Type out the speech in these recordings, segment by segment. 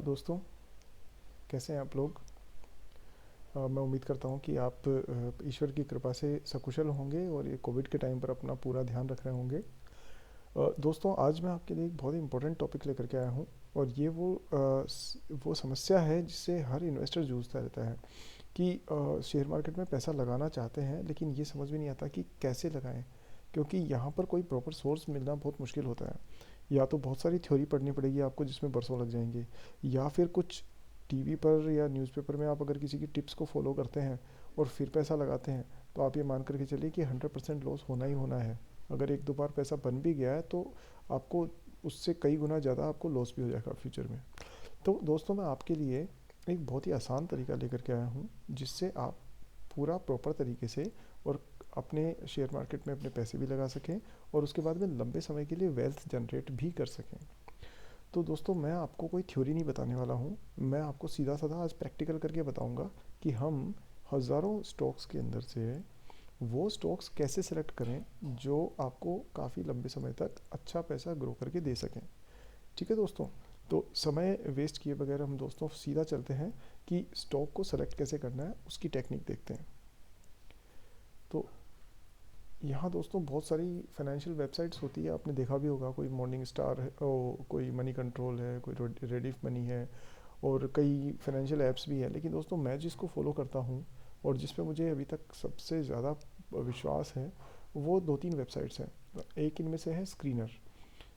दोस्तों, कैसे हैं आप लोग। मैं उम्मीद करता हूं कि आप ईश्वर की कृपा से सकुशल होंगे और ये कोविड के टाइम पर अपना पूरा ध्यान रख रहे होंगे। दोस्तों, आज मैं आपके लिए एक बहुत ही इम्पोर्टेंट टॉपिक लेकर के आया हूं। और ये वो समस्या है जिससे हर इन्वेस्टर जूझता रहता है कि शेयर मार्केट में पैसा लगाना चाहते हैं, लेकिन ये समझ में नहीं आता कि कैसे लगाएं, क्योंकि यहाँ पर कोई प्रॉपर सोर्स मिलना बहुत मुश्किल होता है। या तो बहुत सारी थ्योरी पढ़नी पड़ेगी आपको जिसमें बरसों लग जाएंगे, या फिर कुछ टीवी पर या न्यूज़पेपर में आप अगर किसी की टिप्स को फॉलो करते हैं और फिर पैसा लगाते हैं, तो आप ये मान करके चलिए कि 100% लॉस होना ही होना है। अगर एक दो बार पैसा बन भी गया है तो आपको उससे कई गुना ज़्यादा आपको लॉस भी हो जाएगा फ्यूचर में। तो दोस्तों, मैं आपके लिए एक बहुत ही आसान तरीका लेकर के आया हूँ जिससे आप पूरा प्रॉपर तरीके से और अपने शेयर मार्केट में अपने पैसे भी लगा सकें और उसके बाद में लंबे समय के लिए वेल्थ जनरेट भी कर सकें। तो दोस्तों, मैं आपको कोई थ्योरी नहीं बताने वाला हूँ। मैं आपको सीधा साधा आज प्रैक्टिकल करके बताऊँगा कि हम हज़ारों स्टॉक्स के अंदर से वो स्टॉक्स कैसे सेलेक्ट करें जो आपको काफ़ी लंबे समय तक अच्छा पैसा ग्रो करके दे सकें। ठीक है दोस्तों, तो समय वेस्ट किए बगैर हम दोस्तों सीधा चलते हैं कि स्टॉक को सेलेक्ट कैसे करना है, उसकी टेक्निक देखते हैं। तो यहाँ दोस्तों बहुत सारी फाइनेंशियल वेबसाइट्स होती है, आपने देखा भी होगा। कोई मॉर्निंग स्टार है, कोई मनी कंट्रोल है, कोई रेडिफ मनी है, और कई फाइनेंशियल ऐप्स भी है। लेकिन दोस्तों, मैं जिसको फॉलो करता हूँ और जिस पे मुझे अभी तक सबसे ज़्यादा विश्वास है, वो दो तीन वेबसाइट्स हैं। एक इनमें से है स्क्रीनर।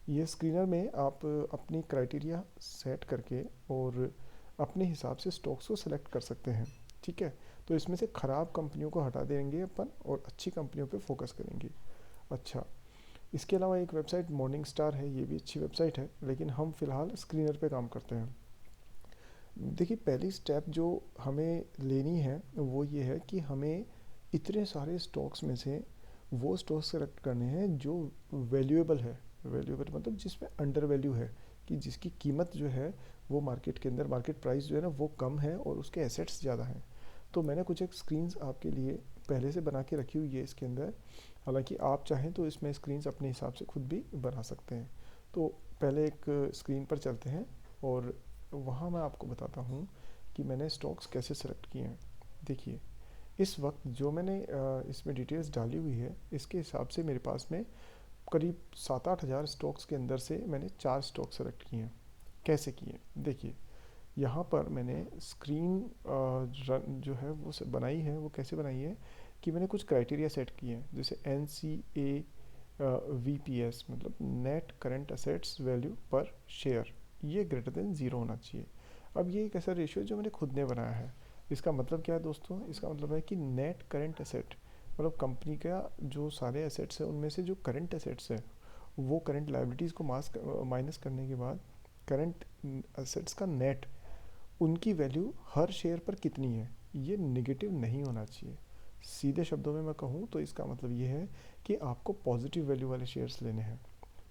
ये स्क्रीनर में आप अपनी क्राइटेरिया सेट करके और अपने हिसाब से स्टॉक्स को सिलेक्ट कर सकते हैं। ठीक है, तो इसमें से ख़राब कंपनियों को हटा देंगे अपन और अच्छी कंपनियों पे फोकस करेंगे। अच्छा, इसके अलावा एक वेबसाइट मॉर्निंग स्टार है, ये भी अच्छी वेबसाइट है, लेकिन हम फिलहाल स्क्रीनर पे काम करते हैं। देखिए, पहली स्टेप जो हमें लेनी है वो ये है कि हमें इतने सारे स्टॉक्स में से वो स्टॉक्स सेलेक्ट करने हैं जो वैल्यूएबल है। वैल्यूएबल मतलब जिसमें अंडर वैल्यू है, कि जिसकी कीमत जो है वो मार्केट के अंदर, मार्केट प्राइस जो है ना वो कम है और उसके एसेट्स ज़्यादा हैं। तो मैंने कुछ एक स्क्रीन्स आपके लिए पहले से बना के रखी हुई है इसके अंदर। हालांकि आप चाहें तो इसमें स्क्रीन्स अपने हिसाब से खुद भी बना सकते हैं। तो पहले एक स्क्रीन पर चलते हैं और वहाँ मैं आपको बताता हूँ कि मैंने स्टॉक्स कैसे सेलेक्ट किए हैं। देखिए, इस वक्त जो मैंने इसमें डिटेल्स डाली हुई है, इसके हिसाब से मेरे पास में करीब 7-8 हज़ार स्टॉक्स के अंदर से मैंने 4 स्टॉक सेलेक्ट किए हैं। कैसे किए, देखिए। यहाँ पर मैंने स्क्रीन रन जो है वो बनाई है, वो कैसे बनाई है कि मैंने कुछ क्राइटेरिया सेट किए हैं, जैसे NCA VPS, मतलब नेट करेंट असेट्स वैल्यू पर शेयर, ये ग्रेटर देन ज़ीरो होना चाहिए। अब ये एक ऐसा रेशियो है जो मैंने खुद ने बनाया है। इसका मतलब क्या है दोस्तों, इसका मतलब है कि नेट करेंट असेट मतलब कंपनी का जो सारे एसेट्स हैं उनमें से जो करंट एसेट्स है वो करंट लाइबिलिटीज़ को माइनस करने के बाद करंट एसेट्स का नेट, उनकी वैल्यू हर शेयर पर कितनी है, ये निगेटिव नहीं होना चाहिए। सीधे शब्दों में मैं कहूँ तो इसका मतलब ये है कि आपको पॉजिटिव वैल्यू वाले शेयर्स लेने हैं।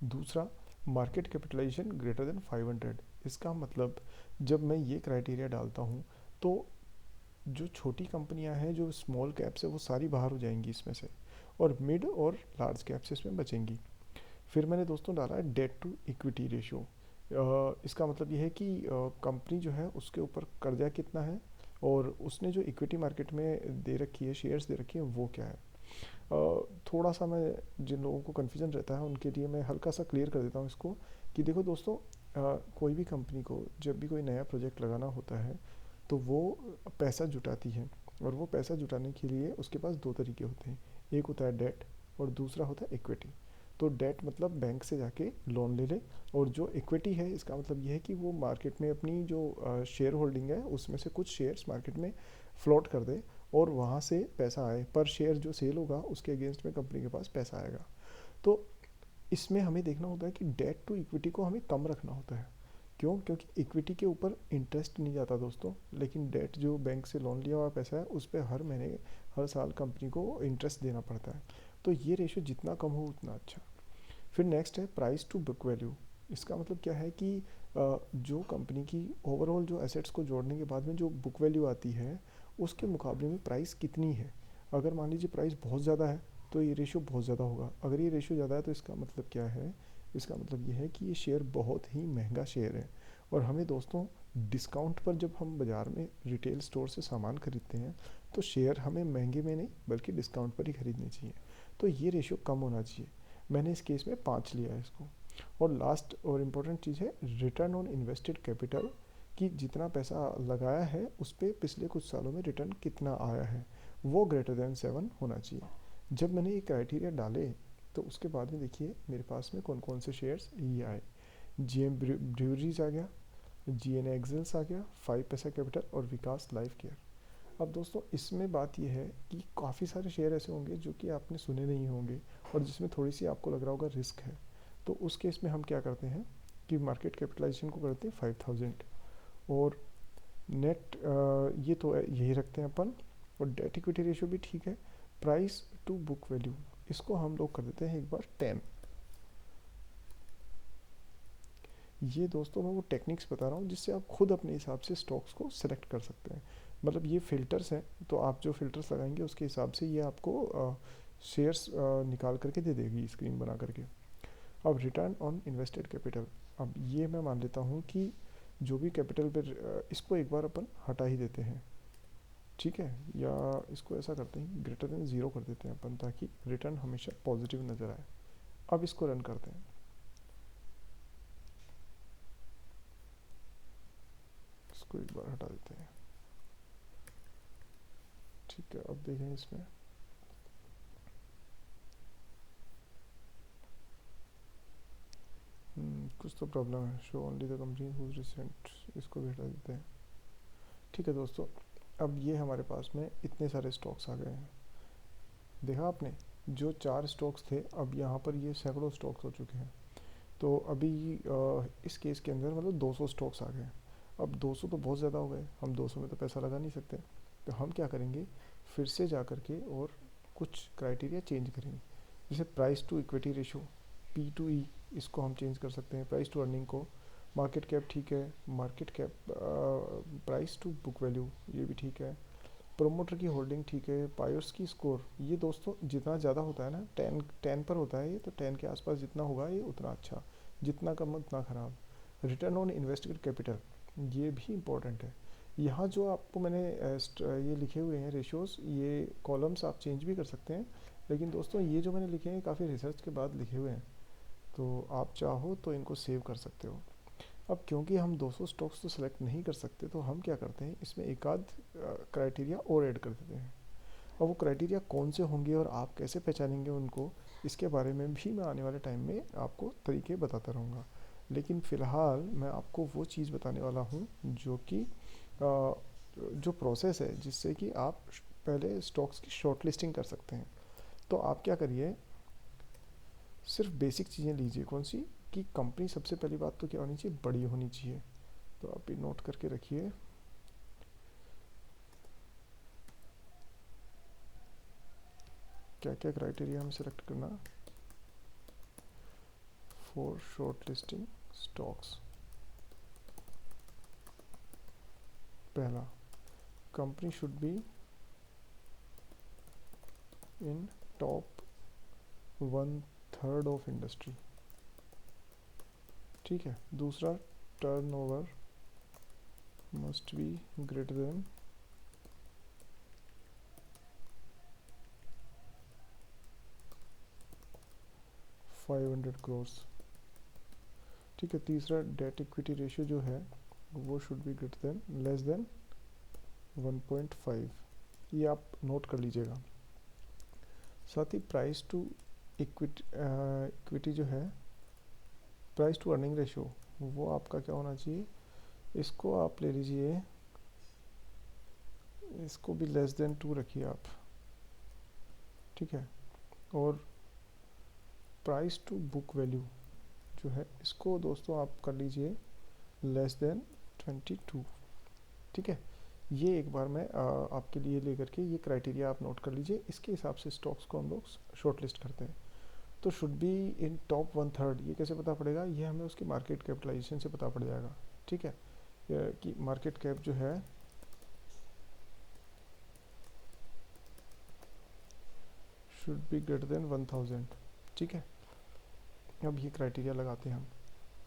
दूसरा, मार्केट कैपिटलाइजेशन ग्रेटर देन 500। इसका मतलब जब मैं ये क्राइटेरिया डालता हूँ तो जो छोटी कंपनियां हैं, जो स्मॉल कैप्स है, वो सारी बाहर हो जाएंगी इसमें से, और मिड और लार्ज कैप्स इसमें बचेंगी। फिर मैंने दोस्तों डाला है डेट टू इक्विटी रेशियो। इसका मतलब ये है कि कंपनी जो है उसके ऊपर कर्जा कितना है और उसने जो इक्विटी मार्केट में दे रखी है, शेयर्स दे रखी है, वो क्या है। थोड़ा सा मैं जिन लोगों को कन्फ्यूज़न रहता है उनके लिए मैं हल्का सा क्लियर कर देता हूँ इसको, कि देखो दोस्तों, कोई भी कंपनी को जब भी कोई नया प्रोजेक्ट लगाना होता है तो वो पैसा जुटाती है, और वो पैसा जुटाने के लिए उसके पास दो तरीके होते हैं। एक होता है डेट और दूसरा होता है इक्विटी। तो डेट मतलब बैंक से जाके लोन ले ले, और जो इक्विटी है इसका मतलब ये है कि वो मार्केट में अपनी जो शेयर होल्डिंग है उसमें से कुछ शेयर्स मार्केट में फ्लोट कर दे और वहाँ से पैसा आए, पर शेयर जो सेल होगा उसके अगेंस्ट में कंपनी के पास पैसा आएगा। तो इसमें हमें देखना होता है कि डेट टू इक्विटी को हमें कम रखना होता है। क्यों? क्योंकि इक्विटी के ऊपर इंटरेस्ट नहीं जाता दोस्तों, लेकिन डेट जो बैंक से लोन लिया हुआ पैसा है उस पर हर महीने हर साल कंपनी को इंटरेस्ट देना पड़ता है। तो ये रेशियो जितना कम हो उतना अच्छा। फिर नेक्स्ट है प्राइस टू बुक वैल्यू। इसका मतलब क्या है कि जो कंपनी की ओवरऑल जो एसेट्स को जोड़ने के बाद में जो बुक वैल्यू आती है उसके मुकाबले में प्राइस कितनी है। अगर मान लीजिए प्राइस बहुत ज़्यादा है तो ये रेशियो बहुत ज़्यादा होगा। अगर ये रेशियो ज़्यादा है तो इसका मतलब क्या है, इसका मतलब ये है कि ये शेयर बहुत ही महंगा शेयर है। और हमें दोस्तों डिस्काउंट पर जब हम बाज़ार में रिटेल स्टोर से सामान खरीदते हैं तो शेयर हमें महंगे में नहीं बल्कि डिस्काउंट पर ही खरीदने चाहिए। तो ये रेशियो कम होना चाहिए। मैंने इस केस में 5 लिया है इसको। और लास्ट और इम्पोर्टेंट चीज़ है रिटर्न ऑन इन्वेस्टेड कैपिटल, कि जितना पैसा लगाया है उस पर पिछले कुछ सालों में रिटर्न कितना आया है, वो ग्रेटर देन 7 होना चाहिए। जब मैंने ये क्राइटेरिया डाले तो उसके बाद में देखिए मेरे पास में कौन कौन से शेयर्स ये आए। जीएम ब्रूवरीज आ गया, जीएन एक्सेल्स आ गया, 5 पैसा कैपिटल और विकास लाइफ केयर। अब दोस्तों इसमें बात यह है कि काफ़ी सारे शेयर ऐसे होंगे जो कि आपने सुने नहीं होंगे और जिसमें थोड़ी सी आपको लग रहा होगा रिस्क है। तो उस केस में हम क्या करते हैं कि मार्केट कैपिटलाइजेशन को करते हैं 5000 और नेट ये तो यही रखते हैं अपन। और डेट इक्विटी रेशियो भी ठीक है। प्राइस टू बुक वैल्यू इसको हम लोग कर देते हैं एक बार 10। ये दोस्तों मैं वो टेक्निक्स बता रहा हूँ जिससे आप खुद अपने हिसाब से स्टॉक्स को सिलेक्ट कर सकते हैं। मतलब ये फ़िल्टर्स हैं, तो आप जो फ़िल्टर्स लगाएंगे उसके हिसाब से ये आपको शेयर्स निकाल करके दे देगी स्क्रीन बना करके। अब रिटर्न ऑन इन्वेस्टेड कैपिटल, अब ये मैं मान लेता हूँ कि जो भी कैपिटल पर इसको एक बार अपन हटा ही देते हैं, ठीक है, या इसको ऐसा करते हैं ग्रेटर देन 0 कर देते हैं अपन, ताकि रिटर्न हमेशा पॉजिटिव नज़र आए। अब इसको रन करते हैं। इसको एक बार हटा देते हैं, ठीक है। अब देखें इसमें कुछ तो प्रॉब्लम है। Show only the company whose recent, इसको भी हटा देते हैं। ठीक है दोस्तों, अब ये हमारे पास में इतने सारे स्टॉक्स आ गए हैं। देखा आपने, जो 4 स्टॉक्स थे अब यहाँ पर ये सैकड़ों स्टॉक्स हो चुके हैं। तो अभी इस केस के अंदर मतलब 200 स्टॉक्स आ गए। अब 200 तो बहुत ज़्यादा हो गए, हम 200 में तो पैसा लगा नहीं सकते। तो हम क्या करेंगे, फिर से जा कर के और कुछ क्राइटेरिया चेंज करेंगे। जैसे price to equity ratio, P/E, इसको हम चेंज कर सकते हैं। प्राइस टू अर्निंग को, मार्केट कैप ठीक है, market cap, price to book value ये भी ठीक है, प्रोमोटर की होल्डिंग ठीक है, पायर्स की स्कोर, ये दोस्तों जितना ज़्यादा होता है ना, 10 पर होता है ये, तो 10 के आसपास जितना होगा ये उतना अच्छा, जितना कम उतना ख़राब। रिटर्न ऑन इन्वेस्टेड कैपिटल ये भी इम्पोर्टेंट है। यहाँ जो आपको मैंने ये लिखे हुए हैं रेशियोज़, ये कॉलम्स आप चेंज भी कर सकते हैं, लेकिन दोस्तों ये जो मैंने लिखे हैं काफ़ी रिसर्च के बाद लिखे हुए हैं, तो आप चाहो तो इनको सेव कर सकते हो। अब क्योंकि हम 200 स्टॉक्स तो सिलेक्ट नहीं कर सकते, तो हम क्या करते हैं इसमें एक आध क्राइटेरिया और ऐड कर देते हैं। और वो क्राइटेरिया कौन से होंगे और आप कैसे पहचानेंगे उनको, इसके बारे में भी मैं आने वाले टाइम में आपको तरीके बताता रहूँगा। लेकिन फ़िलहाल मैं आपको वो चीज़ बताने वाला हूँ जो कि जो प्रोसेस है जिससे कि आप पहले स्टॉक्स की शॉर्ट लिस्टिंग कर सकते हैं। तो आप क्या करिए, सिर्फ बेसिक चीज़ें लीजिए। कौन सी, कि कंपनी सबसे पहली बात तो क्या होनी चाहिए, बड़ी होनी चाहिए। तो आप ये नोट करके रखिए। क्या क्या क्राइटेरिया हमें सेलेक्ट करना फॉर शॉर्ट लिस्टिंग स्टॉक्स। पहला, company should be in top 1/3 of industry, ठीक है। दूसरा, turnover must be greater than 500 crores, ठीक है। तीसरा, डेट इक्विटी रेशियो जो है वो should be greater than less than 1.5, ये आप नोट कर लीजिएगा। साथ ही प्राइस टू इक्विटी जो है, प्राइस टू अर्निंग रेशियो, वो आपका क्या होना चाहिए, इसको आप ले लीजिए, इसको भी लेस देन 2 रखिए आप, ठीक है। और प्राइस टू बुक वैल्यू जो है, इसको दोस्तों आप कर लीजिए लेस देन 22, ठीक है। ये एक बार मैं आपके लिए लेकर के ये क्राइटेरिया आप नोट कर लीजिए। इसके हिसाब से स्टॉक्स को हम लोग शॉर्ट लिस्ट करते हैं। तो शुड बी इन टॉप 1/3, ये कैसे पता पड़ेगा, ये हमें उसकी मार्केट कैपिटलाइजेशन से पता पड़ जाएगा, ठीक है। कि मार्केट कैप जो है शुड बी ग्रेटर देन 1000, ठीक है। अब ये क्राइटेरिया लगाते हैं हम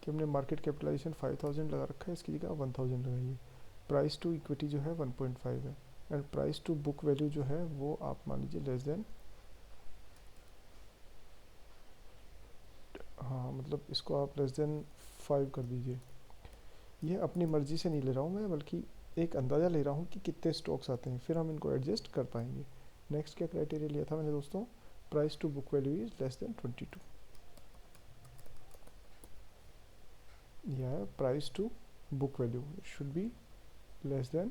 कि हमने मार्केट कैपिटलाइजेशन 5000 लगा रखा है, इसकी जगह 1000 लगाइए। प्राइस टू इक्विटी जो है 1.5 है, and price to book value जो है वो आप मान लीजिए लेस देन, हाँ मतलब इसको आप लेस देन 5 कर दीजिए। ये अपनी मर्ज़ी से नहीं ले रहा हूँ मैं, बल्कि एक अंदाज़ा ले रहा हूँ कि कितने स्टॉक्स आते हैं, फिर हम इनको एडजस्ट कर पाएंगे। नेक्स्ट क्या क्राइटेरिया लिया था मैंने दोस्तों, price to book value is less than 22, यह है price to book value should be less than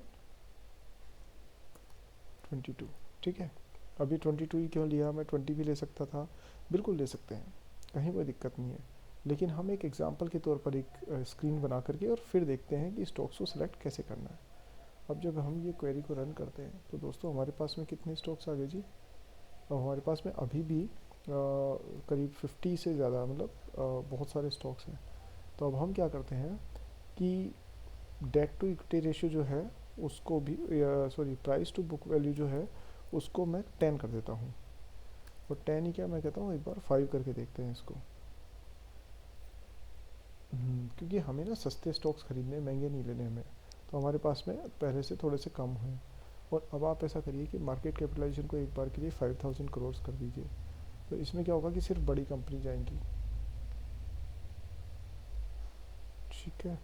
22। ठीक है, अभी 22 ही क्यों लिया, मैं 20 भी ले सकता था, बिल्कुल ले सकते हैं, कहीं कोई दिक्कत नहीं है। लेकिन हम एक एग्जांपल के तौर पर एक स्क्रीन बना करके और फिर देखते हैं कि स्टॉक्स को सिलेक्ट कैसे करना है। अब जब हम ये क्वेरी को रन करते हैं तो दोस्तों हमारे पास में कितने स्टॉक्स आ गए जी, अब हमारे पास में अभी भी करीब 50 से ज़्यादा, मतलब बहुत सारे स्टॉक्स हैं। तो अब हम क्या करते हैं कि डेट टू इक्विटी रेशियो जो है उसको भी, sorry price to book value जो है उसको मैं 10 कर देता हूँ, और 10 ही क्या, मैं कहता हूँ एक बार 5 करके देखते हैं इसको। क्योंकि हमें ना सस्ते स्टॉक्स खरीदने, महंगे नहीं लेने हमें, तो हमारे पास में पहले से थोड़े से कम हैं। और अब आप ऐसा करिए कि मार्केट कैपिटलाइजेशन को एक बार के लिए 5000 करोड़ कर दीजिए। तो इसमें क्या होगा कि सिर्फ बड़ी कंपनी जाएंगी। ठीक है,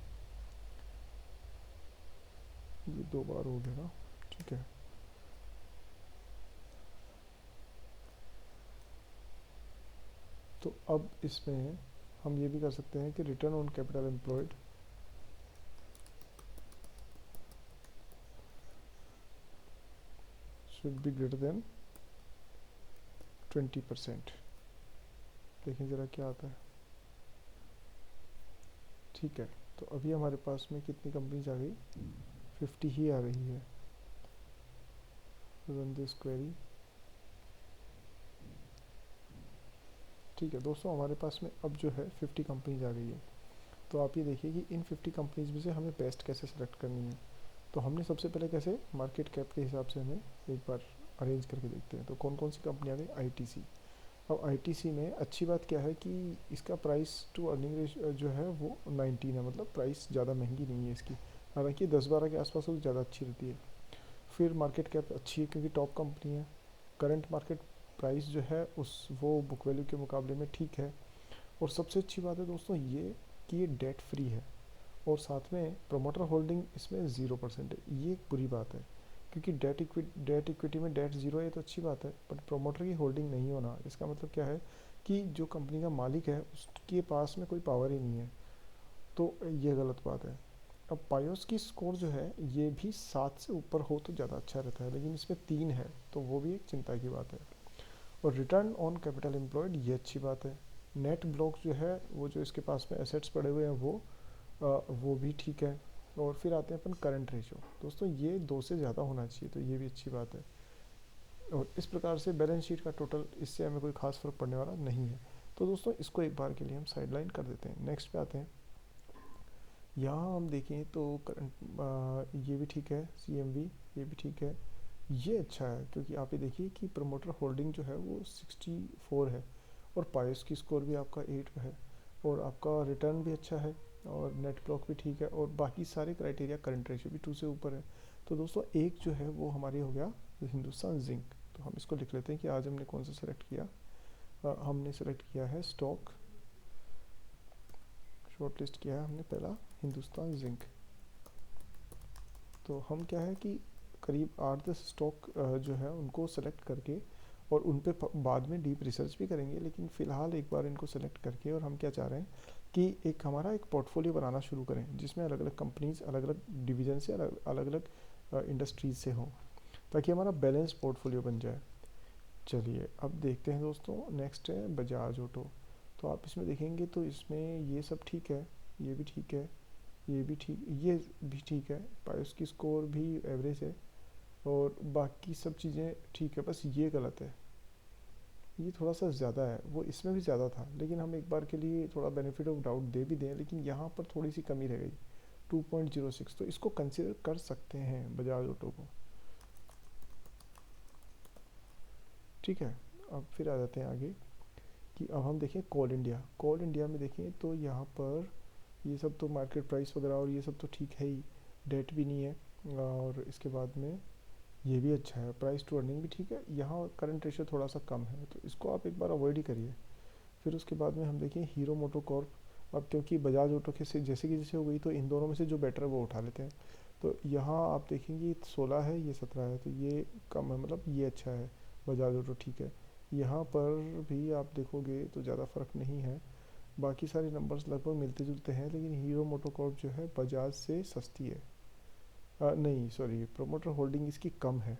ये 2 बार हो गया ना। ठीक है, तो अब इसमें हम ये भी कर सकते हैं कि return on capital employed should be greater than 20%। देखें ज़रा क्या आता है। ठीक है, तो अभी हमारे पास में कितनी कंपनीज आ गई, 50 ही आ रही है। Run this query. ठीक है दोस्तों, हमारे पास में अब जो है 50 कंपनीज आ गई है। तो आप ये देखिए कि इन 50 कंपनीज में से हमें बेस्ट कैसे सेलेक्ट करनी है। तो हमने सबसे पहले कैसे मार्केट कैप के हिसाब से हमें एक बार अरेंज करके देखते हैं। तो कौन कौन सी कंपनी आ गई, आईटीसी। अब आईटीसी में अच्छी बात क्या है कि इसका प्राइस टू अर्निंग रेशियो जो है वो 19 है, मतलब प्राइस ज़्यादा महंगी नहीं है इसकी, हालांकि 10-12 के आसपास तो ज़्यादा अच्छी रहती है। फिर मार्केट कैप अच्छी है क्योंकि टॉप कंपनी है। करंट मार्केट प्राइस जो है उस वो बुक वैल्यू के मुकाबले में ठीक है। और सबसे अच्छी बात है दोस्तों ये कि ये डेट फ्री है, और साथ में प्रोमोटर होल्डिंग इसमें 0% है। ये एक बुरी बात है, क्योंकि डेट इक्विटी में डेट ज़ीरो है तो अच्छी बात है, बट प्रोमोटर की होल्डिंग नहीं होना इसका मतलब क्या है कि जो कंपनी का मालिक है उसके पास में कोई पावर ही नहीं है, तो ये गलत बात है। अब पायोस की स्कोर जो है ये भी 7 से ऊपर हो तो ज़्यादा अच्छा रहता है, लेकिन इसमें 3 है तो वो भी एक चिंता की बात है। और रिटर्न ऑन कैपिटल एम्प्लॉयड ये अच्छी बात है। नेट ब्लॉक जो है वो जो इसके पास में एसेट्स पड़े हुए हैं वो भी ठीक है। और फिर आते हैं अपन करंट रेशियो, दोस्तों ये 2 से ज़्यादा होना चाहिए, तो ये भी अच्छी बात है। और इस प्रकार से बैलेंस शीट का टोटल, इससे हमें कोई खास फर्क पड़ने वाला नहीं है। तो दोस्तों इसको एक बार के लिए हम साइडलाइन कर देते हैं। नेक्स्ट पे आते हैं। यहाँ हम देखें तो करंट ये भी ठीक है, सीएमवी ये भी ठीक है, ये अच्छा है क्योंकि आप ये देखिए कि प्रमोटर होल्डिंग जो है वो 64 है, और पायस की स्कोर भी आपका 8 पे है, और आपका रिटर्न भी अच्छा है, और नेट ब्लॉक भी ठीक है, और बाकी सारे क्राइटेरिया करंट रेशियो भी 2 से ऊपर है। तो दोस्तों एक जो है वो हमारी हो गया हिंदुस्तान जिंक। तो हम इसको लिख लेते हैं कि आज हमने कौन सा सेलेक्ट किया। हमने सेलेक्ट किया है स्टॉक, शॉर्ट लिस्ट किया है हमने पहला हिंदुस्तान जिंक। तो हम क्या है कि करीब 8-10 स्टॉक जो है उनको सेलेक्ट करके और उन पे बाद में डीप रिसर्च भी करेंगे, लेकिन फ़िलहाल एक बार इनको सेलेक्ट करके, और हम क्या चाह रहे हैं कि एक हमारा एक पोर्टफोलियो बनाना शुरू करें जिसमें अलग अलग कंपनीज, अलग अलग डिवीजन से, अलग अलग इंडस्ट्रीज से हों, ताकि हमारा बैलेंस पोर्टफोलियो बन जाए। चलिए अब देखते हैं दोस्तों, नेक्स्ट है बजाज ऑटो। तो आप इसमें देखेंगे तो इसमें ये सब ठीक है, ये भी ठीक है, ये भी ठीक, ये भी ठीक है, पायस की स्कोर भी एवरेज है, और बाकी सब चीज़ें ठीक है, बस ये गलत है, ये थोड़ा सा ज़्यादा है, वो इसमें भी ज़्यादा था, लेकिन हम एक बार के लिए थोड़ा बेनिफिट ऑफ डाउट दे भी दें, लेकिन यहाँ पर थोड़ी सी कमी रह गई 2.06, तो इसको कंसिडर कर सकते हैं बजाज ऑटो को। ठीक है, अब फिर आ जाते हैं आगे कि अब हम देखें कोल इंडिया। कोल इंडिया में देखें तो यहाँ पर ये सब तो मार्केट प्राइस वगैरह और ये सब तो ठीक है ही, डेट भी नहीं है, और इसके बाद में ये भी अच्छा है, प्राइस टू अर्निंग भी ठीक है। यहाँ करंट रेशियो थोड़ा सा कम है, तो इसको आप एक बार अवॉइड ही करिए। फिर उसके बाद में हम देखें हीरो मोटो कॉर्प। अब क्योंकि बजाज ऑटो के से जैसे कि जैसे हो गई, तो इन दोनों में से जो बेटर है वो उठा लेते हैं। तो यहाँ आप देखेंगे 16 है, ये 17 है, तो ये कम है, मतलब ये अच्छा है, बजाज ऑटो ठीक है। यहाँ पर भी आप देखोगे तो ज़्यादा फ़र्क नहीं है, बाकी सारे नंबर्स लगभग मिलते जुलते हैं, लेकिन हीरो मोटोकॉर्प जो है बजाज से सस्ती है। नहीं सॉरी, प्रोमोटर होल्डिंग इसकी कम है,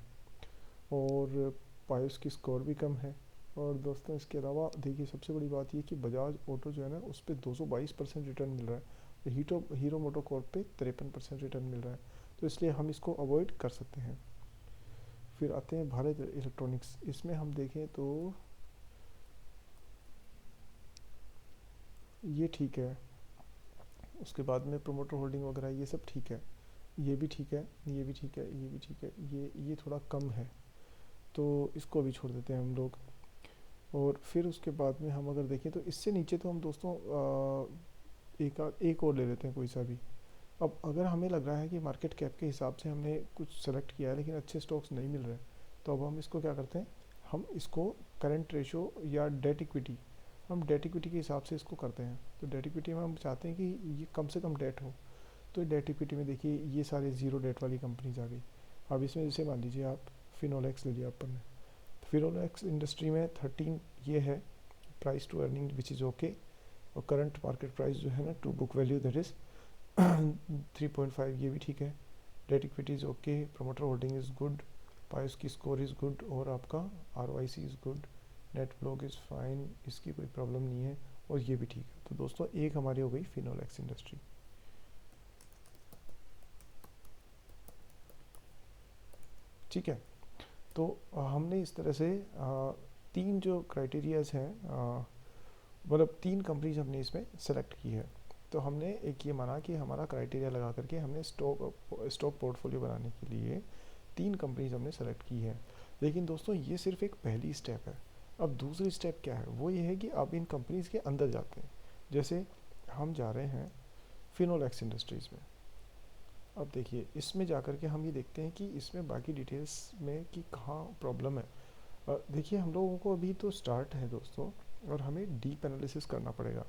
और पायोस की स्कोर भी कम है। और दोस्तों इसके अलावा देखिए सबसे बड़ी बात ये कि बजाज ऑटो जो है ना उस पर 222% रिटर्न मिल रहा है, और हीरो मोटोकॉर्प पे 53% रिटर्न मिल रहा है, तो इसलिए हम इसको अवॉइड कर सकते हैं। फिर आते हैं भारत इलेक्ट्रॉनिक्स। इसमें हम देखें तो ये ठीक है, उसके बाद में प्रोमोटर होल्डिंग वगैरह ये सब ठीक है, ये भी ठीक है, ये भी ठीक है, ये भी ठीक है, ये थोड़ा कम है, तो इसको भी छोड़ देते हैं हम लोग। और फिर उसके बाद में हम अगर देखें तो इससे नीचे तो हम दोस्तों एक और ले लेते हैं कोई सा भी। अब अगर हमें लग रहा है कि मार्केट कैप के हिसाब से हमने कुछ सेलेक्ट किया है लेकिन अच्छे स्टॉक्स नहीं मिल रहे, तो अब हम इसको क्या करते हैं, हम इसको करंट रेशो या डेट इक्विटी, हम डेट इक्विटी के हिसाब से इसको करते हैं। तो डेट इक्विटी में हम चाहते हैं कि ये कम से कम डेट हो, तो डेट इक्विटी में देखिए ये सारे ज़ीरो डेट वाली कंपनीज आ गई। अब इसमें जैसे मान लीजिए आप फिनोलेक्स ले लिया अपन ने, तो फिनोलेक्स इंडस्ट्री में 13 ये है price to earning which is okay, और करंट मार्केट प्राइस जो है ना to book value that is 3.5, ये भी ठीक है। Debt equity is okay, promoter holding is good, पायोस की स्कोर इज़ गुड, और आपका ROIC is good, net flow is fine, इसकी कोई प्रॉब्लम नहीं है, और ये भी ठीक है। तो दोस्तों एक हमारी हो गई फिनोलेक्स इंडस्ट्री। ठीक है, तो हमने इस तरह से तीन जो क्राइटेरियाज हैं, मतलब तीन कंपनीज हमने इसमें सेलेक्ट की है। तो हमने एक ये माना कि हमारा क्राइटेरिया लगा करके हमने स्टॉक पोर्टफोलियो बनाने के लिए तीन कंपनीज हमने सेलेक्ट की है। लेकिन दोस्तों ये सिर्फ एक पहली स्टेप है। अब दूसरी स्टेप क्या है, वो ये है कि अब इन कंपनीज के अंदर जाते हैं। जैसे हम जा रहे हैं फिनोलेक्स इंडस्ट्रीज़ में। अब देखिए इसमें जाकर के हम ये देखते हैं कि इसमें बाकी डिटेल्स में कि कहाँ प्रॉब्लम है। देखिए हम लोगों को अभी तो स्टार्ट है दोस्तों, और हमें डीप एनालिसिस करना पड़ेगा,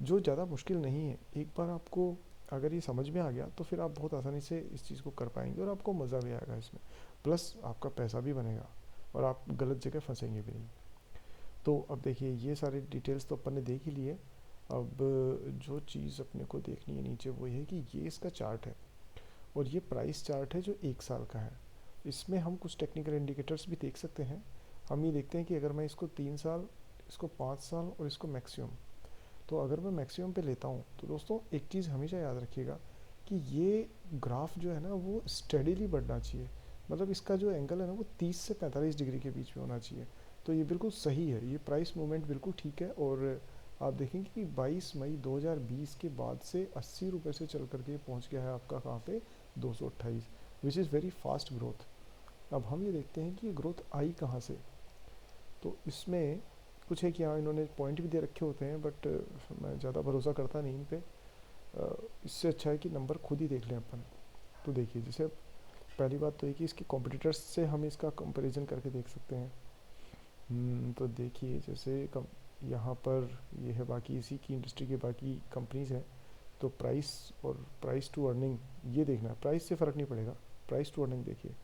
जो ज़्यादा मुश्किल नहीं है। एक बार आपको अगर ये समझ में आ गया तो फिर आप बहुत आसानी से इस चीज़ को कर पाएंगे, और आपको मज़ा भी आएगा इसमें, प्लस आपका पैसा भी बनेगा, और आप गलत जगह फंसेंगे भी नहीं। तो अब देखिए ये सारी डिटेल्स तो अपन ने देख ही लिए। अब जो चीज़ अपने को देखनी है नीचे वो ये है कि ये इसका चार्ट है, और ये प्राइस चार्ट है जो एक साल का है। इसमें हम कुछ टेक्निकल इंडिकेटर्स भी देख सकते हैं। हम ये देखते हैं कि अगर मैं इसको 3 साल, इसको 5 साल, और इसको मैक्सिमम, तो अगर मैं मैक्सिमम पे लेता हूँ तो दोस्तों एक चीज़ हमेशा याद रखिएगा कि ये ग्राफ जो है ना वो स्टेडीली बढ़ना चाहिए, मतलब इसका जो एंगल है ना वो 30 से 45 डिग्री के बीच में होना चाहिए। तो ये बिल्कुल सही है, ये प्राइस मूवमेंट बिल्कुल ठीक है। और आप देखेंगे कि 22 मई 2020 के बाद से 80 रुपये से चल करके पहुँच गया है आपका कहाँ पे, 228, which is very fast growth. अब हम ये देखते हैं कि ये ग्रोथ आई कहाँ से। तो इसमें कुछ है कि हाँ इन्होंने पॉइंट भी दे रखे होते हैं, बट मैं ज़्यादा भरोसा करता नहीं इन पे। इससे अच्छा है कि नंबर खुद ही देख लें अपन। तो देखिए जैसे पहली बात तो है कि इसके कॉम्पिटिटर्स से हम इसका कंपैरिजन करके देख सकते हैं। तो देखिए जैसे कम यहाँ पर ये है, बाकी इसी की इंडस्ट्री के बाकी कंपनीज हैं। तो प्राइस और प्राइस टू अर्निंग ये देखना है, प्राइस से फ़र्क नहीं पड़ेगा, प्राइस टू अर्निंग देखिए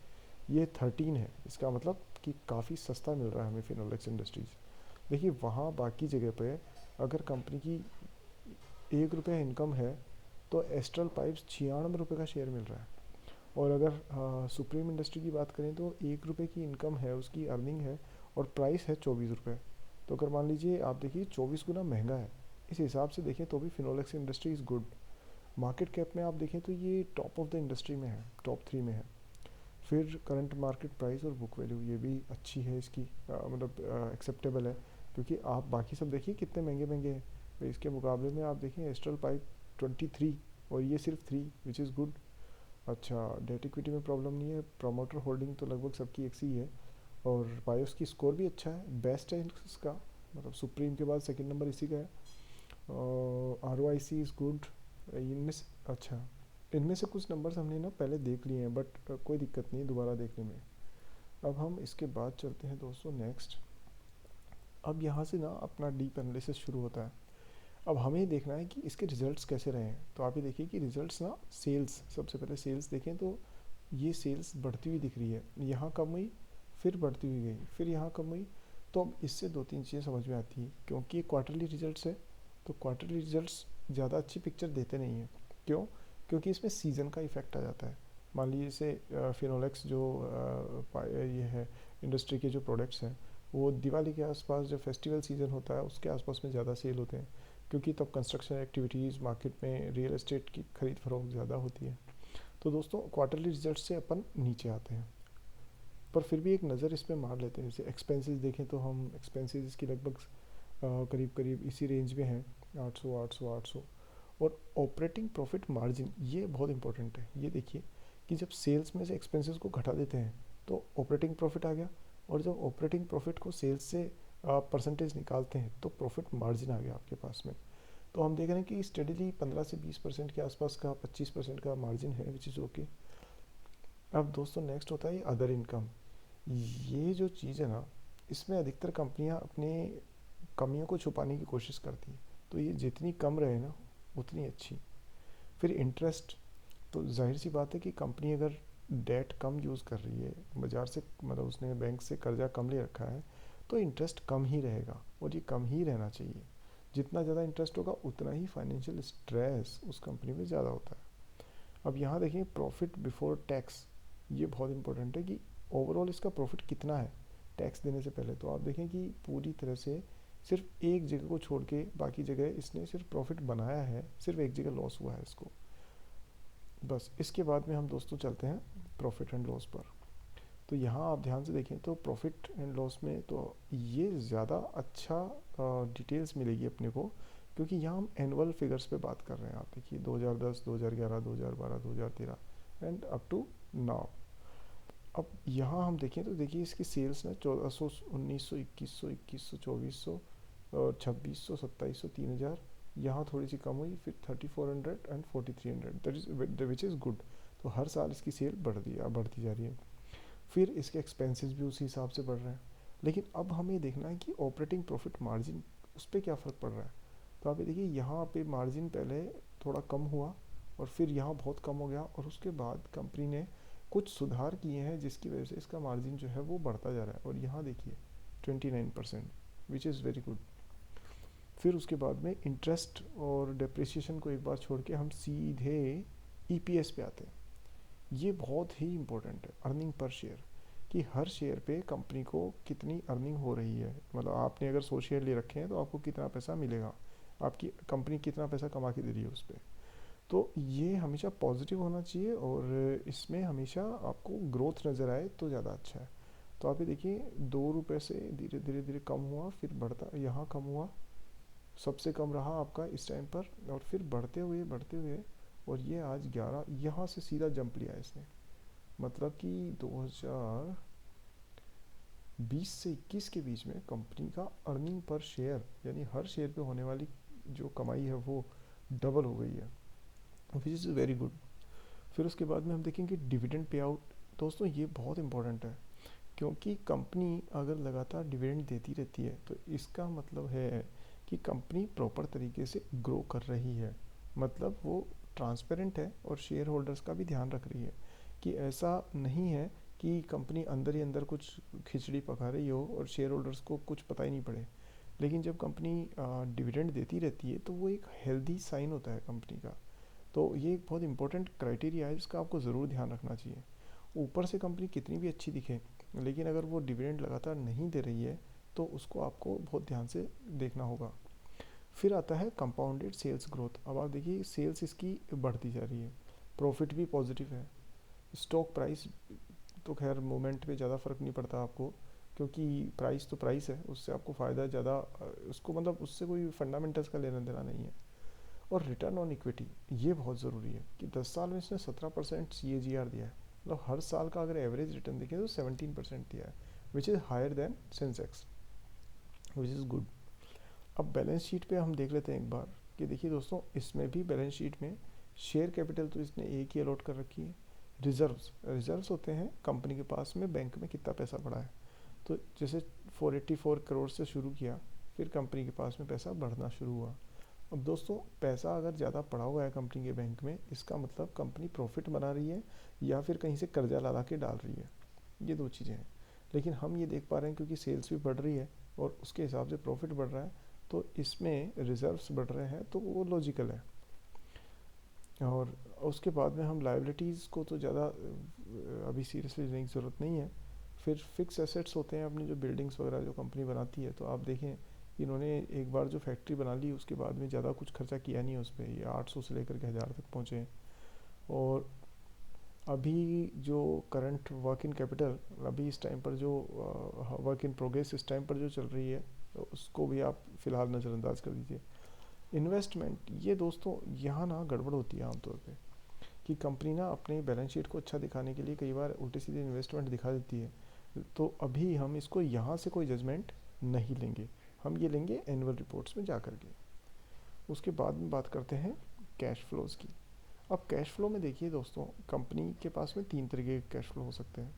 ये 13 है, इसका मतलब कि काफ़ी सस्ता मिल रहा है हमें फिनोलेक्स इंडस्ट्रीज़। देखिए वहाँ बाकी जगह पे अगर कंपनी की 1 रुपये इनकम है, तो एस्ट्रल पाइप्स 96 रुपये का शेयर मिल रहा है। और अगर सुप्रीम इंडस्ट्री की बात करें तो 1 रुपये की इनकम है, उसकी अर्निंग है, और प्राइस है 24 रुपये। तो अगर मान लीजिए आप देखिए 24 गुना महंगा है, इस हिसाब से देखें तो भी Finolex industry is good. Market cap में आप देखें तो ये टॉप ऑफ द इंडस्ट्री में है, टॉप 3 में है। फिर करंट मार्केट प्राइस और बुक वैल्यू ये भी अच्छी है इसकी, मतलब एक्सेप्टेबल है। क्योंकि आप बाकी सब देखिए कितने महंगे महंगे हैं, तो इसके मुकाबले में आप देखें एस्ट्रल पाइप 23 और ये सिर्फ 3, विच इज़ गुड। अच्छा डेट इक्विटी में प्रॉब्लम नहीं है, प्रोमोटर होल्डिंग तो लगभग सबकी एक सी है, और बायोस की स्कोर भी अच्छा है, बेस्ट है इसका, मतलब सुप्रीम के बाद सेकंड नंबर इसी का है। ROIC इज़ गुड, इनमें से अच्छा, इनमें से कुछ नंबर्स हमने ना पहले देख लिए हैं, बट कोई दिक्कत नहीं दोबारा देखने में। अब हम इसके बाद चलते हैं दोस्तों नेक्स्ट। अब यहाँ से ना अपना डीप एनालिसिस शुरू होता है। अब हमें ये देखना है कि इसके रिजल्ट्स कैसे रहे हैं। तो आप ये देखिए कि रिजल्ट्स ना, सेल्स, सबसे पहले सेल्स देखें तो ये सेल्स बढ़ती हुई दिख रही है, यहाँ कम हुई, फिर बढ़ती हुई गई, फिर यहाँ कम हुई। तो अब इससे दो तीन चीज़ें समझ में आती हैं, क्योंकि ये क्वार्टरली रिजल्ट्स है, तो क्वार्टरली रिजल्ट्स ज़्यादा अच्छी पिक्चर देते नहीं हैं। क्यों? क्योंकि इसमें सीज़न का इफेक्ट आ जाता है। मान लीजिए जैसे फिनोलेक्स जो ये है, इंडस्ट्री के जो प्रोडक्ट्स हैं, वो दिवाली के आसपास जब फेस्टिवल सीज़न होता है उसके आसपास में ज़्यादा सेल होते हैं, क्योंकि तब कंस्ट्रक्शन एक्टिविटीज़, मार्केट में रियल एस्टेट की खरीद फरोख्त ज़्यादा होती है। तो दोस्तों क्वार्टरली रिजल्ट से अपन नीचे आते हैं, पर फिर भी एक नज़र इस पर मार लेते हैं। जैसे एक्सपेंसेस देखें तो हम एक्सपेंसेस इसकी लगभग करीब करीब इसी रेंज में हैं, 800 800 800। और ऑपरेटिंग प्रॉफिट मार्जिन ये बहुत इंपॉर्टेंट है। ये देखिए कि जब सेल्स में से एक्सपेंसेस को घटा देते हैं तो ऑपरेटिंग प्रॉफिट आ गया, और जब ऑपरेटिंग प्रॉफिट को सेल्स से परसेंटेज निकालते हैं तो प्रॉफिट मार्जिन आ गया आपके पास में। तो हम देख रहे हैं कि स्टडीली 15 से 20% के आसपास का, 25% का मार्जिन है, विच इज़ ओके। अब दोस्तों नेक्स्ट होता है अदर इनकम। ये जो चीज़ है ना, इसमें अधिकतर कंपनियां अपने कमियों को छुपाने की कोशिश करती हैं, तो ये जितनी कम रहे ना उतनी अच्छी। फिर इंटरेस्ट, तो जाहिर सी बात है कि कंपनी अगर डेट कम यूज़ कर रही है, बाज़ार से मतलब उसने बैंक से कर्जा कम ले रखा है, तो इंटरेस्ट कम ही रहेगा, और ये कम ही रहना चाहिए। जितना ज़्यादा इंटरेस्ट होगा उतना ही फाइनेंशियल स्ट्रेस उस कंपनी में ज़्यादा होता है। अब यहाँ देखिए प्रॉफिट बिफोर टैक्स, ये बहुत इंपॉर्टेंट है कि ओवरऑल इसका प्रॉफिट कितना है टैक्स देने से पहले। तो आप देखें कि पूरी तरह से सिर्फ एक जगह को छोड़ के बाकी जगह इसने सिर्फ प्रॉफिट बनाया है, सिर्फ एक जगह लॉस हुआ है इसको। बस इसके बाद में हम दोस्तों चलते हैं प्रॉफिट एंड लॉस पर। तो यहाँ आप ध्यान से देखें तो प्रॉफिट एंड लॉस में तो ये ज़्यादा अच्छा डिटेल्स मिलेगी अपने को, क्योंकि यहाँ हम एनुअल फिगर्स पे बात कर रहे हैं। आप देखिए 2010, 2011, 2012, 2013 एंड अप टू नाउ। अब यहाँ हम देखें तो देखिए इसकी सेल्स ना 1400, 1900, 2100, 2100, 2400 और 2600, 2700, 3000, यहाँ थोड़ी सी कम हुई, फिर 3400 and 4300, that is which is good. तो हर साल इसकी सेल बढ़ती जा रही है। फिर इसके एक्सपेंसेस भी उसी हिसाब से बढ़ रहे हैं। लेकिन अब हमें देखना है कि ऑपरेटिंग प्रॉफिट मार्जिन, उस पर क्या फ़र्क पड़ रहा है। तो आप ये देखिए यहाँ पे मार्जिन पहले थोड़ा कम हुआ, और फिर यहाँ बहुत कम हो गया, और उसके बाद कंपनी ने कुछ सुधार किए हैं जिसकी वजह से इसका मार्जिन जो है वो बढ़ता जा रहा है। और यहाँ देखिए 29%, विच इज़ वेरी गुड। फिर उसके बाद में इंटरेस्ट और डेप्रिसिएशन को एक बार छोड़ के हम सीधे ईपीएस पे आते हैं। ये बहुत ही इम्पोर्टेंट है, अर्निंग पर शेयर, कि हर शेयर पे कंपनी को कितनी अर्निंग हो रही है। मतलब आपने अगर 100 शेयर ले रखे हैं तो आपको कितना पैसा मिलेगा, आपकी कंपनी कितना पैसा कमा के दे रही है उस पर। तो ये हमेशा पॉजिटिव होना चाहिए, और इसमें हमेशा आपको ग्रोथ नज़र आए तो ज़्यादा अच्छा है। तो आप ये देखिए 2 रुपये से धीरे धीरे धीरे कम हुआ, फिर बढ़ता, यहाँ कम हुआ, सबसे कम रहा आपका इस टाइम पर, और फिर बढ़ते हुए और ये आज 11, यहाँ से सीधा जंप लिया इसने। मतलब कि 2020 से 21 के बीच में कंपनी का अर्निंग पर शेयर, यानी हर शेयर पे होने वाली जो कमाई है वो डबल हो गई है, विच इज़ वेरी गुड। फिर उसके बाद में हम देखेंगे डिविडेंड पे आउट। दोस्तों ये बहुत इंपॉर्टेंट है, क्योंकि कंपनी अगर लगातार डिविडेंड देती रहती है तो इसका मतलब है कि कंपनी प्रॉपर तरीके से ग्रो कर रही है, मतलब वो ट्रांसपेरेंट है और शेयर होल्डर्स का भी ध्यान रख रही है। कि ऐसा नहीं है कि कंपनी अंदर ही अंदर कुछ खिचड़ी पका रही हो और शेयर होल्डर्स को कुछ पता ही नहीं पड़े। लेकिन जब कंपनी डिविडेंड देती रहती है तो वो एक हेल्दी साइन होता है कंपनी का। तो ये एक बहुत इंपॉर्टेंट क्राइटेरिया है जिसका आपको ज़रूर ध्यान रखना चाहिए। ऊपर से कंपनी कितनी भी अच्छी दिखे, लेकिन अगर वो डिविडेंड लगातार नहीं दे रही है तो उसको आपको बहुत ध्यान से देखना होगा। फिर आता है कंपाउंडेड सेल्स ग्रोथ। अब आप देखिए सेल्स इसकी बढ़ती जा रही है, प्रॉफिट भी पॉजिटिव है। स्टॉक प्राइस तो खैर मूवमेंट पे ज़्यादा फ़र्क नहीं पड़ता आपको, क्योंकि प्राइस तो प्राइस है, उससे आपको फ़ायदा ज़्यादा, उसको मतलब उससे कोई फंडामेंटल्स का लेना देना नहीं है। और रिटर्न ऑन इक्विटी, ये बहुत ज़रूरी है कि 10 साल में इसने 17% CAGR दिया है। मतलब हर साल का अगर एवरेज रिटर्न देखें तो 17% दिया है, which is higher than Sensex, which is good. अब बैलेंस शीट पे हम देख लेते हैं एक बार। कि देखिए दोस्तों, इसमें भी बैलेंस शीट में शेयर कैपिटल तो इसने एक ही अलॉट कर रखी है। रिजर्व्स होते हैं कंपनी के पास में बैंक में कितना पैसा पड़ा है। तो जैसे 484 करोड़ से शुरू किया, फिर कंपनी के पास में पैसा बढ़ना शुरू हुआ। अब दोस्तों, पैसा अगर ज़्यादा पड़ा हुआ है कंपनी के बैंक में, इसका मतलब कंपनी प्रॉफिट बना रही है या फिर कहीं से कर्जा ला के डाल रही है। ये दो चीज़ें हैं। लेकिन हम ये देख पा रहे हैं क्योंकि सेल्स भी बढ़ रही है और उसके हिसाब से प्रॉफिट बढ़ रहा है, तो इसमें रिजर्व्स बढ़ रहे हैं, तो वो लॉजिकल है। और उसके बाद में हम लाइबिलिटीज़ को तो ज़्यादा अभी सीरियसली लेने की ज़रूरत नहीं है। फिर फिक्स एसेट्स होते हैं अपनी, जो बिल्डिंग्स वगैरह जो कंपनी बनाती है। तो आप देखें कि इन्होंने एक बार जो फैक्ट्री बना ली, उसके बाद में ज़्यादा कुछ खर्चा किया नहीं है उस पर। ये 800 से लेकर के 1000 तक पहुँचे हैं। और अभी जो करंट वर्क इन कैपिटल, अभी इस टाइम पर जो वर्क इन प्रोग्रेस इस टाइम पर जो चल रही है, तो उसको भी आप फ़िलहाल नज़रअंदाज कर दीजिए। इन्वेस्टमेंट, ये दोस्तों यहाँ ना गड़बड़ होती है आमतौर पे, कि कंपनी ना अपने बैलेंस शीट को अच्छा दिखाने के लिए कई बार उल्टे सीधे इन्वेस्टमेंट दिखा देती है। तो अभी हम इसको यहाँ से कोई जजमेंट नहीं लेंगे, हम ये लेंगे एनुअल रिपोर्ट्स में जा कर के। उसके बाद में बात करते हैं कैश फ्लोज की। अब कैश फ्लो में देखिए दोस्तों, कंपनी के पास में तीन तरीके के कैश फ्लो हो सकते हैं।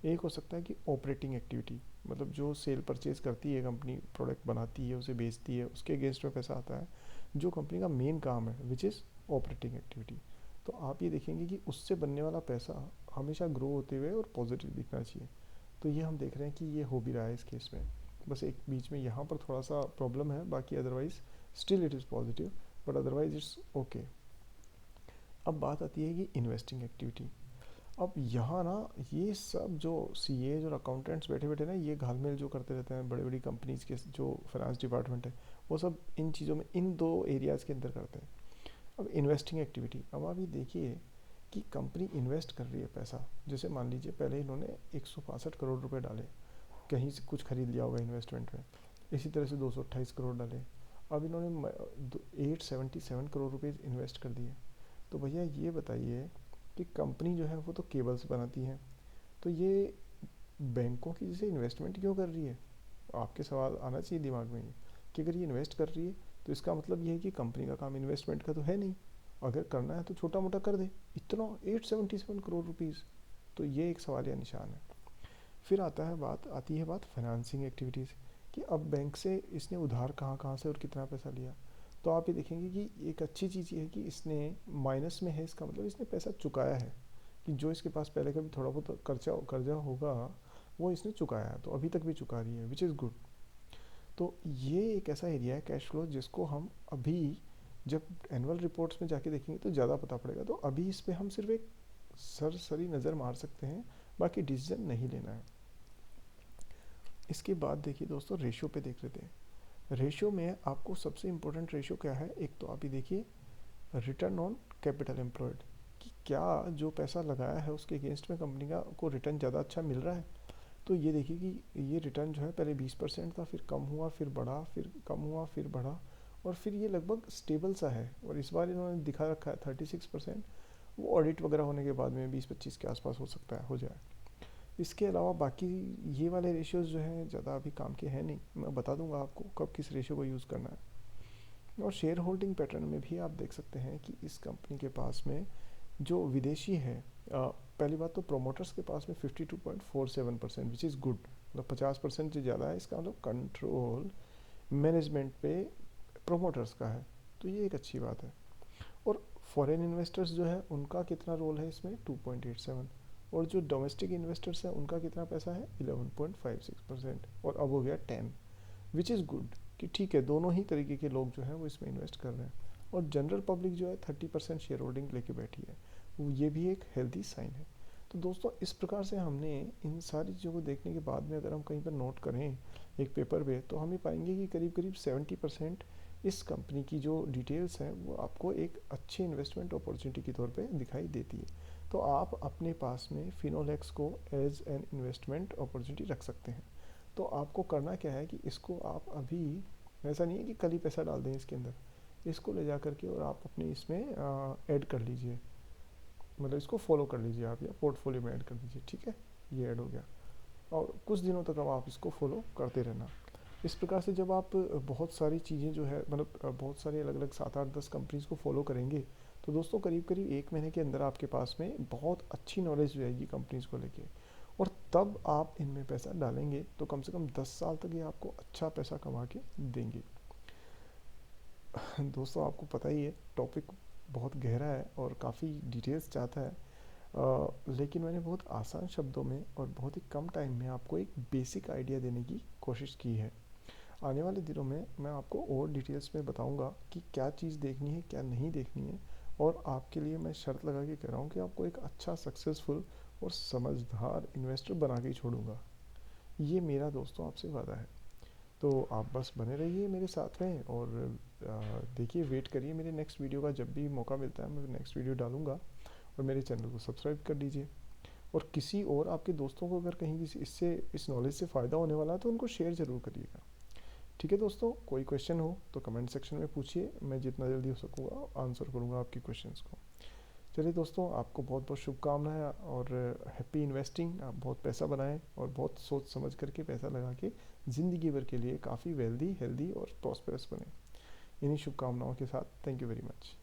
एक हो सकता है कि ऑपरेटिंग एक्टिविटी, मतलब जो सेल परचेज करती है कंपनी, प्रोडक्ट बनाती है, उसे बेचती है, उसके अगेंस्ट में पैसा आता है, जो कंपनी का मेन काम है, विच इज़ ऑपरेटिंग एक्टिविटी। तो आप ये देखेंगे कि उससे बनने वाला पैसा हमेशा ग्रो होते हुए और पॉजिटिव दिखना चाहिए। तो ये हम देख रहे हैं कि ये हो भी रहा है इस केस में। बस एक बीच में यहाँ पर थोड़ा सा प्रॉब्लम है, बाकी otherwise still it is positive, but otherwise it's okay. अब बात आती है कि इन्वेस्टिंग एक्टिविटी। अब यहाँ ना ये सब जो सीएज और अकाउंटेंट्स बैठे बैठे ना, ये घालमेल जो करते रहते हैं बड़ी बड़ी कंपनीज के जो फाइनेंस डिपार्टमेंट है, वो सब इन चीज़ों में, इन दो एरियाज़ के अंदर करते हैं। अब इन्वेस्टिंग एक्टिविटी, अब आप ये देखिए कि कंपनी इन्वेस्ट कर रही है पैसा। जैसे मान लीजिए पहले इन्होंने 165 करोड़ रुपए डाले, कहीं से कुछ खरीद लिया होगा इन्वेस्टमेंट में। इसी तरह से 228 करोड़ डाले। अब इन्होंने 877 करोड़ रुपए इन्वेस्ट कर दिए। तो भैया ये बताइए कि कंपनी जो है वो तो केबल्स बनाती है, तो ये बैंकों की जैसे इन्वेस्टमेंट क्यों कर रही है? आपके सवाल आना चाहिए दिमाग में ये, कि अगर ये इन्वेस्ट कर रही है तो इसका मतलब ये है कि कंपनी का काम इन्वेस्टमेंट का तो है नहीं। अगर करना है तो छोटा मोटा कर दे। इतना 877 करोड़ रुपीज़, तो ये एक सवालिया निशान है। फिर आती है बात फाइनेंसिंग एक्टिविटीज़, कि अब बैंक से इसने उधार कहाँ कहाँ से और कितना पैसा लिया। तो आप ये देखेंगे कि एक अच्छी चीज़ ये है कि इसने माइनस में है, इसका मतलब इसने पैसा चुकाया है, कि जो इसके पास पहले का भी थोड़ा बहुत कर्जा होगा, वो इसने चुकाया है, तो अभी तक भी चुका रही है, विच इज़ गुड। तो ये एक ऐसा एरिया है कैश फ्लो जिसको हम अभी जब एनुअल रिपोर्ट्स में जाके देखेंगे तो ज़्यादा पता पड़ेगा। तो अभी इस पर हम सिर्फ एक सरसरी नज़र मार सकते हैं, बाकी डिसीजन नहीं लेना है। इसके बाद देखिए दोस्तों, रेशियो पे देख लेते हैं। रेशियो में आपको सबसे इम्पोर्टेंट रेशियो क्या है, एक तो आप ही देखिए रिटर्न ऑन कैपिटल एम्प्लॉयड, कि क्या जो पैसा लगाया है उसके अगेंस्ट में कंपनी का को रिटर्न ज़्यादा अच्छा मिल रहा है। तो ये देखिए कि ये रिटर्न जो है पहले 20% था, फिर कम हुआ, फिर बढ़ा, फिर कम हुआ, फिर बढ़ा, और फिर ये लगभग स्टेबल सा है। और इस बार इन्होंने दिखा रखा है 36%। वो ऑडिट वगैरह होने के बाद में 20-25 के आसपास हो सकता है हो जाए। इसके अलावा बाकी ये वाले रेशियोज़ जो हैं ज़्यादा अभी काम के हैं नहीं, मैं बता दूंगा आपको कब किस रेशियो को यूज़ करना है। और शेयर होल्डिंग पैटर्न में भी आप देख सकते हैं कि इस कंपनी के पास में जो विदेशी है, पहली बात तो प्रोमोटर्स के पास में 52.47%, विच इज़ गुड। मतलब 50% से ज़्यादा है, इसका मतलब कंट्रोल मैनेजमेंट पे प्रोमोटर्स का है, तो ये एक अच्छी बात है। और फॉरेन इन्वेस्टर्स जो है उनका कितना रोल है इसमें, 2.87। और जो डोमेस्टिक इन्वेस्टर्स हैं उनका कितना पैसा है, 11.56%, और अब हो गया 10, विच इज़ गुड, कि ठीक है दोनों ही तरीके के लोग जो हैं वो इसमें इन्वेस्ट कर रहे हैं। और जनरल पब्लिक जो है 30% शेयर होल्डिंग लेके बैठी है, ये भी एक हेल्दी साइन है। तो दोस्तों, इस प्रकार से हमने इन सारी चीज़ों को देखने के बाद में अगर हम कहीं पर नोट करें एक पेपर पे, तो हम ये पाएंगे कि करीब करीब 70% इस कंपनी की जो डिटेल्स हैं वो आपको एक अच्छी इन्वेस्टमेंट अपॉर्चुनिटी के तौर पे दिखाई देती है। तो आप अपने पास में फिनोलेक्स को एज एन इन्वेस्टमेंट अपॉर्चुनिटी रख सकते हैं। तो आपको करना क्या है कि इसको आप अभी, ऐसा नहीं है कि कल ही पैसा डाल दें इसके अंदर, इसको ले जा करके और आप अपने इसमें ऐड कर लीजिए, मतलब इसको फॉलो कर लीजिए आप, या पोर्टफोलियो में ऐड कर दीजिए, ठीक है। ये ऐड हो गया, और कुछ दिनों तक अब आप इसको फॉलो करते रहना। इस प्रकार से जब आप बहुत सारी चीज़ें जो है मतलब बहुत सारी अलग अलग 7 8 10 कंपनीज को फॉलो करेंगे, तो दोस्तों करीब करीब 1 महीने के अंदर आपके पास में बहुत अच्छी नॉलेज हो जाएगी कंपनीज को लेके। और तब आप इनमें पैसा डालेंगे तो कम से कम 10 साल तक ये आपको अच्छा पैसा कमा के देंगे। दोस्तों आपको पता ही है टॉपिक बहुत गहरा है और काफ़ी डिटेल्स चाहता है, लेकिन मैंने बहुत आसान शब्दों में और बहुत ही कम टाइम में आपको एक बेसिक आइडिया देने की कोशिश की है। आने वाले दिनों में मैं आपको और डिटेल्स में बताऊंगा कि क्या चीज़ देखनी है क्या नहीं देखनी है। और आपके लिए मैं शर्त लगा के कह रहा हूँ कि आपको एक अच्छा सक्सेसफुल और समझदार इन्वेस्टर बना के ही छोड़ूंगा। ये मेरा दोस्तों आपसे वादा है। तो आप बस बने रहिए मेरे साथ में और देखिए वेट करिए मेरे नेक्स्ट वीडियो का। जब भी मौका मिलता है मैं नेक्स्ट वीडियो डालूंगा। और मेरे चैनल को सब्सक्राइब कर लीजिए। और किसी और आपके दोस्तों को अगर कहीं इससे इस नॉलेज से फ़ायदा होने वाला है तो उनको शेयर ज़रूर करिएगा। ठीक है दोस्तों, कोई क्वेश्चन हो तो कमेंट सेक्शन में पूछिए, मैं जितना जल्दी हो सकूँगा आंसर करूँगा आपकी क्वेश्चंस को। चलिए दोस्तों, आपको बहुत बहुत शुभकामनाएं और हैप्पी इन्वेस्टिंग। आप बहुत पैसा बनाएं और बहुत सोच समझ करके पैसा लगा के ज़िंदगी भर के लिए काफ़ी वेल्दी हेल्दी और प्रॉस्पेरस बने। इन्हीं शुभकामनाओं के साथ थैंक यू वेरी मच।